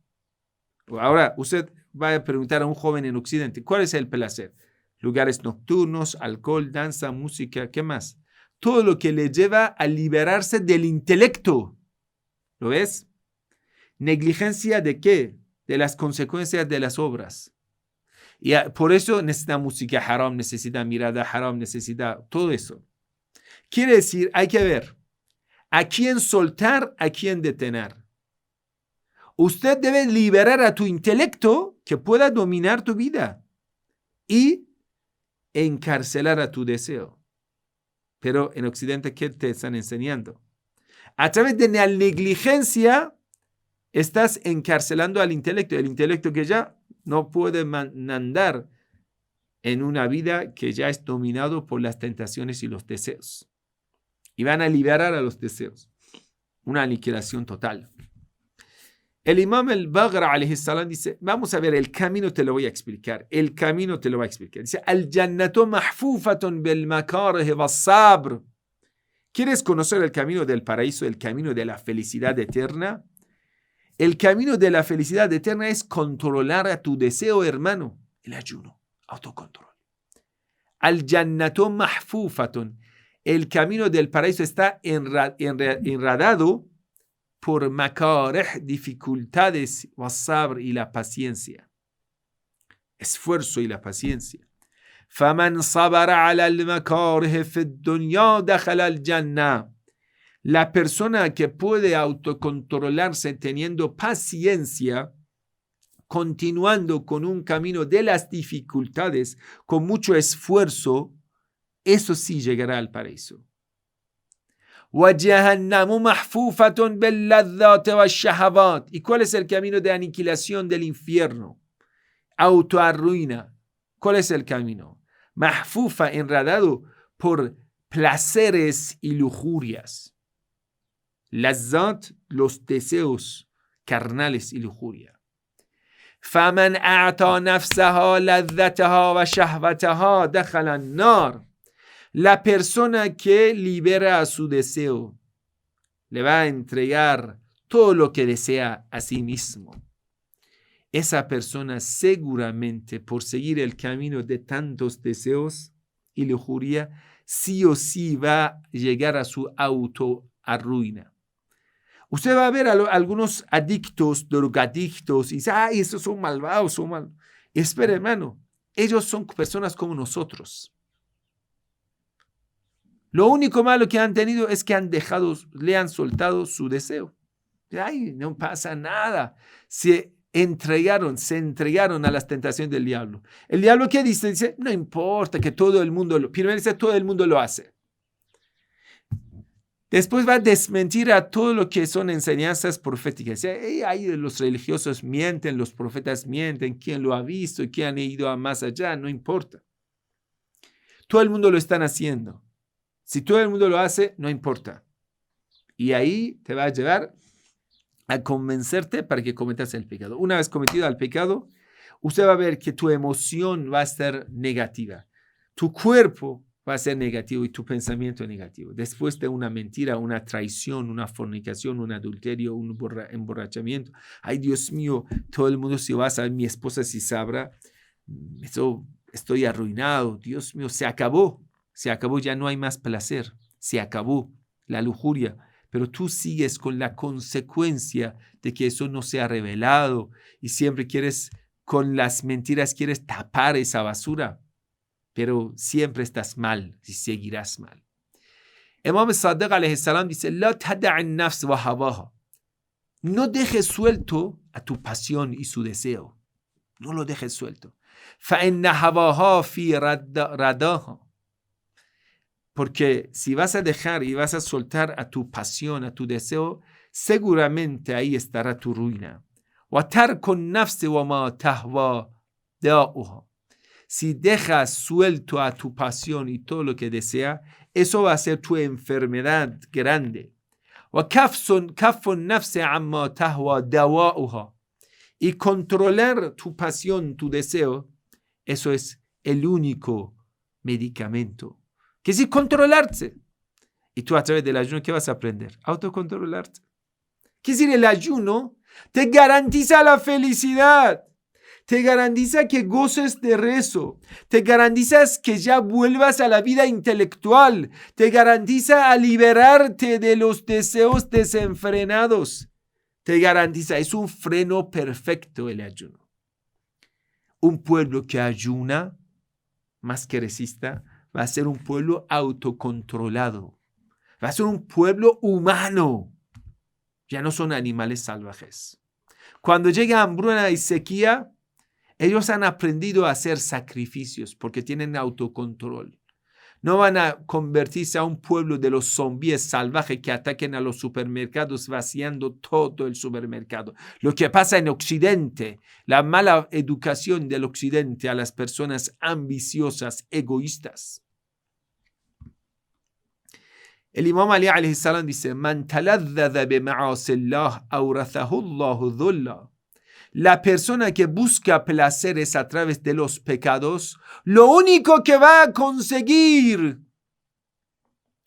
Ahora, usted va a preguntar a un joven en Occidente, ¿cuál es el placer? Lugares nocturnos, alcohol, danza, música, ¿qué más? Todo lo que le lleva a liberarse del intelecto. ¿Lo ves? ¿Negligencia de qué? De las consecuencias de las obras. Y por eso necesita música haram, necesita mirada haram, necesita todo eso. Quiere decir, hay que ver a quién soltar, a quién detener. Usted debe liberar a tu intelecto que pueda dominar tu vida y encarcelar a tu deseo. Pero en Occidente, ¿qué te están enseñando? A través de la negligencia, estás encarcelando al intelecto. El intelecto que ya no puede andar en una vida que ya es dominado por las tentaciones y los deseos. Y van a liberar a los deseos. Una aniquilación total. El imam al-Baghr alayhi salam dice, vamos a ver, el camino te lo voy a explicar. El camino te lo voy a explicar. Dice, al-jannatu mahfufatun bil makarih was-sabr. ¿Quieres conocer el camino del paraíso, el camino de la felicidad eterna? El camino de la felicidad eterna es controlar a tu deseo, hermano. El ayuno, autocontrol. Al-jannatu mahfufatun. El camino del paraíso está enredado por makarih, dificultades, wasabr, y la paciencia. Esfuerzo y la paciencia. فَمَنْ صَبَرَ عَلَى الْمَكَارِهِ فِي الدُّنْيَا دَخَلَ الْجَنَّةِ. La persona que puede autocontrolarse teniendo paciencia, continuando con un camino de las dificultades, con mucho esfuerzo, eso sí llegará al paraíso. وَجَهَنَّمُ مَحْفُوفَةٌ بِاللَّذَّاتِ وَالشَّهَوَاتِ. ¿Y cuál es el camino de aniquilación del infierno? Autoarruina. ¿Cuál es el camino? Mahfufa, enredado por placeres y lujurias. Lazzat, los deseos carnales y lujuria. فَمَنْ أَعْطَى نَفْسَهَا لَذَّتَهَا وَشَهْوَتَهَا دَخَلَ النَّارِ. La persona que libera a su deseo le va a entregar todo lo que desea a sí mismo. Esa persona seguramente, por seguir el camino de tantos deseos y lujuria, sí o sí va a llegar a su autoarruina. Usted va a ver a algunos adictos, drogadictos, y dice, ay, esos son malvados, son malos. Espera, hermano, ellos son personas como nosotros. Lo único malo que han tenido es que le han soltado su deseo. Ay, no pasa nada. Se entregaron a las tentaciones del diablo. El diablo, ¿qué dice? Dice, no importa que todo el mundo primero dice, todo el mundo lo hace. Después va a desmentir a todo lo que son enseñanzas proféticas. Dice, ay, los religiosos mienten, los profetas mienten, quién lo ha visto y quién ha ido a más allá, no importa. Todo el mundo lo están haciendo. Si todo el mundo lo hace, no importa. Y ahí te va a llevar a convencerte para que cometas el pecado. Una vez cometido el pecado, usted va a ver que tu emoción va a estar negativa. Tu cuerpo va a ser negativo y tu pensamiento es negativo. Después de una mentira, una traición, una fornicación, un adulterio, un emborrachamiento, ay Dios mío, todo el mundo si va a saber, mi esposa si sabrá, estoy arruinado, Dios mío, se acabó, ya no hay más placer, se acabó la lujuria, pero tú sigues con la consecuencia de que eso no se ha revelado y siempre con las mentiras quieres tapar esa basura, pero siempre estás mal y seguirás mal. Imam Sadiq alayhi salam dice, la tada'in nafs wa hawaha. No dejes suelto a tu pasión y su deseo. No lo dejes suelto. فَإِنَّ هَوَاهَا فِي رَدَاهَا. Porque si vas a dejar y vas a soltar a tu pasión, a tu deseo, seguramente ahí estará tu ruina. وَتَرْكُ النَّفْسِ وَمَا تَهْوَى دَاؤُهَا. Si dejas suelto a tu pasión y todo lo que desea, eso va a ser tu enfermedad grande. وَكَفُّ النَّفْسِ عَمَّا تَهْوَى دَوَاؤُهَا. Y controlar tu pasión, tu deseo, eso es el único medicamento. Que es controlarse. Y tú a través del ayuno, ¿qué vas a aprender? Autocontrolarte. ¿Qué decir? El ayuno te garantiza la felicidad. Te garantiza que goces de rezo. Te garantiza que ya vuelvas a la vida intelectual. Te garantiza a liberarte de los deseos desenfrenados. Te garantiza, es un freno perfecto el ayuno. Un pueblo que ayuna, más que resista, va a ser un pueblo autocontrolado. Va a ser un pueblo humano. Ya no son animales salvajes. Cuando llega hambruna y sequía, ellos han aprendido a hacer sacrificios porque tienen autocontrol. No van a convertirse a un pueblo de los zombies salvajes que ataquen a los supermercados vaciando todo el supermercado. Lo que pasa en Occidente, la mala educación del Occidente a las personas ambiciosas, egoístas. El Imam Ali alayhi salam dice, Man taladdada bima'asillah awrathahu Allahu dhulla. La persona que busca placeres a través de los pecados, lo único que va a conseguir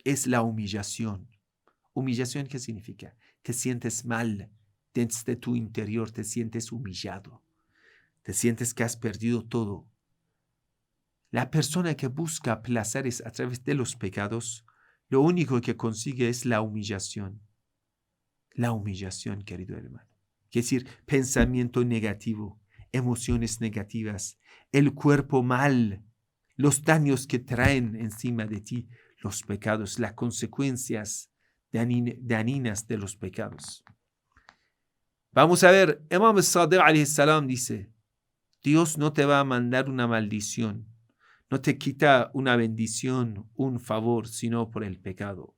es la humillación. ¿Humillación qué significa? Te sientes mal desde tu interior, te sientes humillado, te sientes que has perdido todo. La persona que busca placeres a través de los pecados, lo único que consigue es la humillación. La humillación, querido hermano. Es decir, pensamiento negativo, emociones negativas, el cuerpo mal, los daños que traen encima de ti, los pecados, las consecuencias dañinas de los pecados. Vamos a ver, Imam Sadiq alayhi salam dice, Dios no te va a mandar una maldición, no te quita una bendición, un favor, sino por el pecado.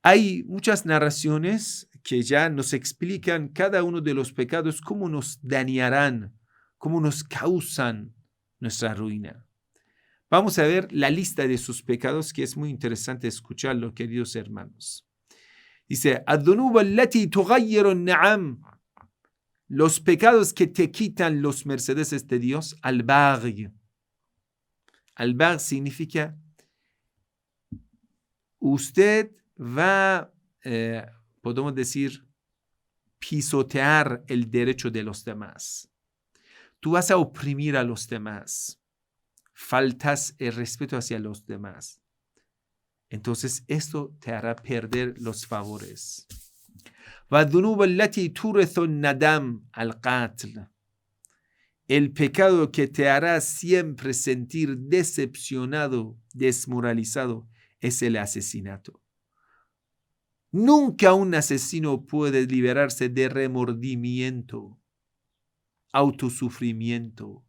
Hay muchas narraciones que ya nos explican cada uno de los pecados, cómo nos dañarán, cómo nos causan nuestra ruina. Vamos a ver la lista de sus pecados, que es muy interesante escucharlo, queridos hermanos. Dice, الذنوب التي تغير النعم. Los pecados que te quitan los mercedes de Dios, al-baghy. Al-baghy significa usted va, podemos decir, pisotear el derecho de los demás. Tú vas a oprimir a los demás. Faltas el respeto hacia los demás. Entonces, esto te hará perder los favores. El pecado que te hará siempre sentir decepcionado, desmoralizado, es el asesinato. Nunca un asesino puede liberarse de remordimiento, autosufrimiento,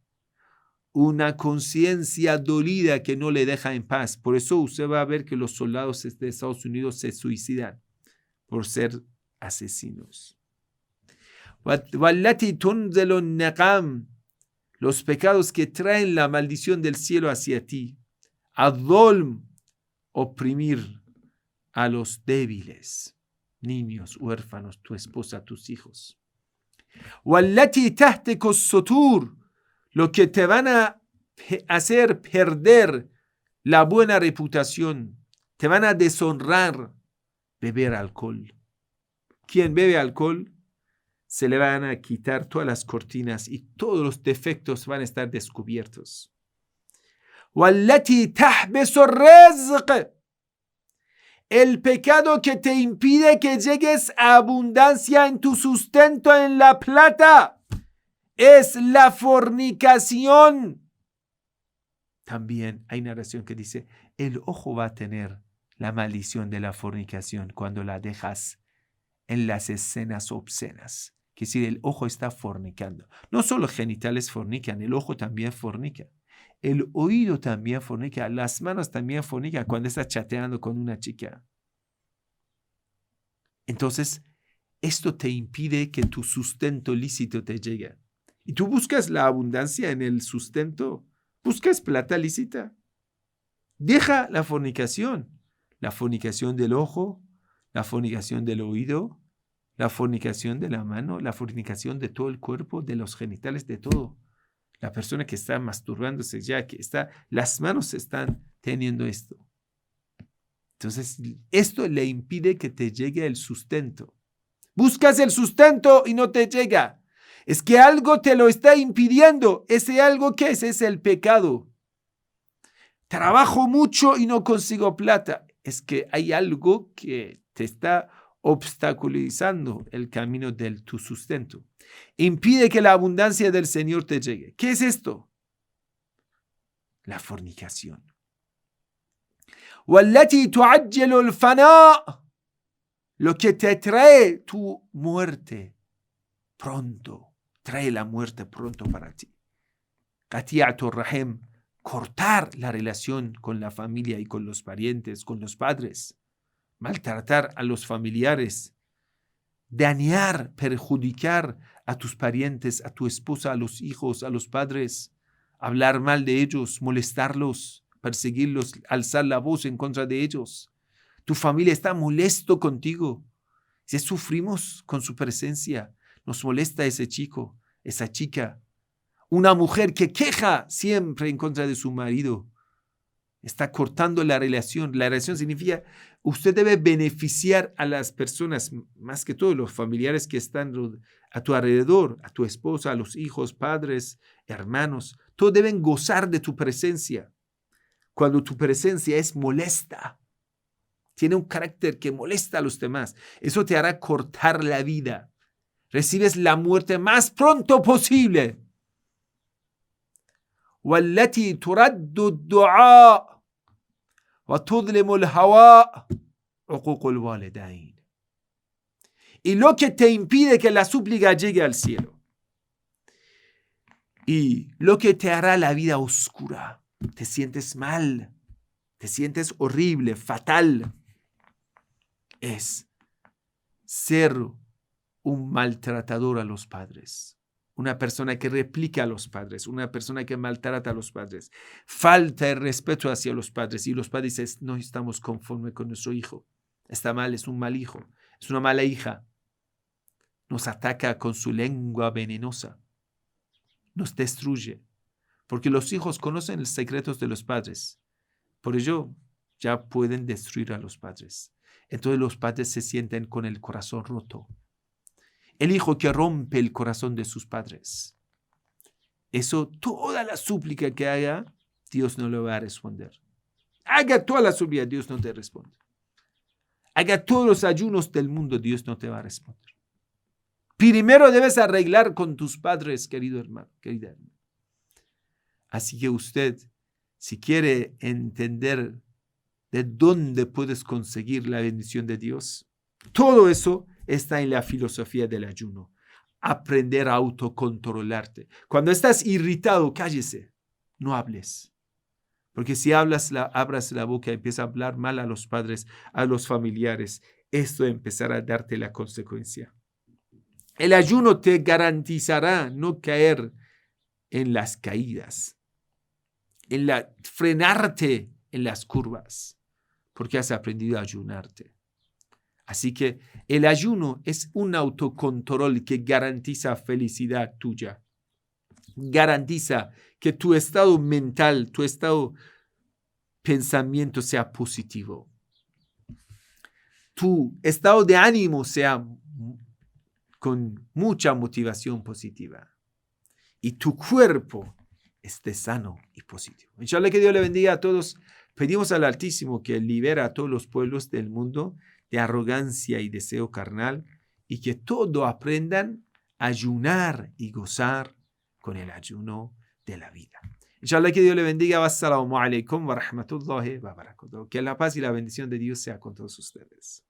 una conciencia dolida que no le deja en paz. Por eso usted va a ver que los soldados de Estados Unidos se suicidan por ser asesinos. Los pecados que traen la maldición del cielo hacia ti. Ad-Dhulm, oprimir a los débiles, niños, huérfanos, tu esposa, tus hijos. Wallati tahtiku as-sutur, lo que te van a hacer perder la buena reputación, te van a deshonrar beber alcohol. Quien bebe alcohol, se le van a quitar todas las cortinas y todos los defectos van a estar descubiertos. وَالَّتِي تَحْبِسُ الرِّزْقَ, el pecado que te impide que llegues a abundancia en tu sustento, en la plata, es la fornicación. También hay narración que dice, el ojo va a tener la maldición de la fornicación cuando la dejas en las escenas obscenas. Que si el ojo está fornicando. No solo genitales fornican, el ojo también fornica. El oído también fornica, las manos también fornican cuando estás chateando con una chica. Entonces, esto te impide que tu sustento lícito te llegue. Y tú buscas la abundancia en el sustento, buscas plata lícita. Deja la fornicación del ojo, la fornicación del oído, la fornicación de la mano, la fornicación de todo el cuerpo, de los genitales, de todo. La persona que está masturbándose ya, las manos están teniendo esto. Entonces, esto le impide que te llegue el sustento. Buscas el sustento y no te llega. Es que algo te lo está impidiendo. ¿Ese algo qué es? Es el pecado. Trabajo mucho y no consigo plata. Es que hay algo que te está obstaculizando el camino de tu sustento. Impide que la abundancia del Señor te llegue. ¿Qué es esto? La fornicación. وَالَّتِي تُعَجِّلُ الْفَنَاء, lo que te trae tu muerte pronto, trae la muerte pronto para ti. قَطِيعَةُ الرَّحِمِ, cortar la relación con la familia y con los parientes, con los padres. Maltratar a los familiares, dañar, perjudicar a tus parientes, a tu esposa, a los hijos, a los padres, hablar mal de ellos, molestarlos, perseguirlos, alzar la voz en contra de ellos. Tu familia está molesto contigo. Si sufrimos con su presencia, nos molesta ese chico, esa chica. Una mujer que queja siempre en contra de su marido. Está cortando la relación. La relación significa, usted debe beneficiar a las personas, más que todo los familiares que están a tu alrededor, a tu esposa, a los hijos, padres, hermanos. Todos deben gozar de tu presencia. Cuando tu presencia es molesta, tiene un carácter que molesta a los demás, eso te hará cortar la vida. Recibes la muerte más pronto posible. وَالَّتِي تُرَدُّ الدُّعَاء وَتُظْلِمُ الْهَوَاء عُقُوقُ الْوَالِدَيْنِ. Y lo que te impide que la súplica llegue al cielo. Y lo que te hará la vida oscura. Te sientes mal, te sientes horrible, fatal. Es ser un maltratador a los padres. Una persona que replica a los padres, una persona que maltrata a los padres, falta el respeto hacia los padres y los padres dicen, no estamos conformes con nuestro hijo, está mal, es un mal hijo, es una mala hija, nos ataca con su lengua venenosa, nos destruye, porque los hijos conocen los secretos de los padres, por ello ya pueden destruir a los padres. Entonces los padres se sienten con el corazón roto. El hijo que rompe el corazón de sus padres. Eso, toda la súplica que haga, Dios no le va a responder. Haga toda la súplica, Dios no te responde. Haga todos los ayunos del mundo, Dios no te va a responder. Primero debes arreglar con tus padres, querido hermano, querida hermana. Así que usted, si quiere entender de dónde puedes conseguir la bendición de Dios, todo eso está en la filosofía del ayuno. Aprender a autocontrolarte. Cuando estás irritado, cállese. No hables. Porque si abras la boca y empiezas a hablar mal a los padres, a los familiares, esto empezará a darte la consecuencia. El ayuno te garantizará no caer en las caídas, frenarte en las curvas, porque has aprendido a ayunarte. Así que el ayuno es un autocontrol que garantiza felicidad tuya. Garantiza que tu estado mental, tu estado pensamiento sea positivo. Tu estado de ánimo sea con mucha motivación positiva. Y tu cuerpo esté sano y positivo. Inshallah, que Dios le bendiga a todos. Pedimos al Altísimo que libera a todos los pueblos del mundo de arrogancia y deseo carnal y que todos aprendan a ayunar y gozar con el ayuno de la vida. Inshallah, que Dios le bendiga. Wassalamu alaikum wa rahmatullahi wa barakatuh. Que la paz y la bendición de Dios sea con todos ustedes.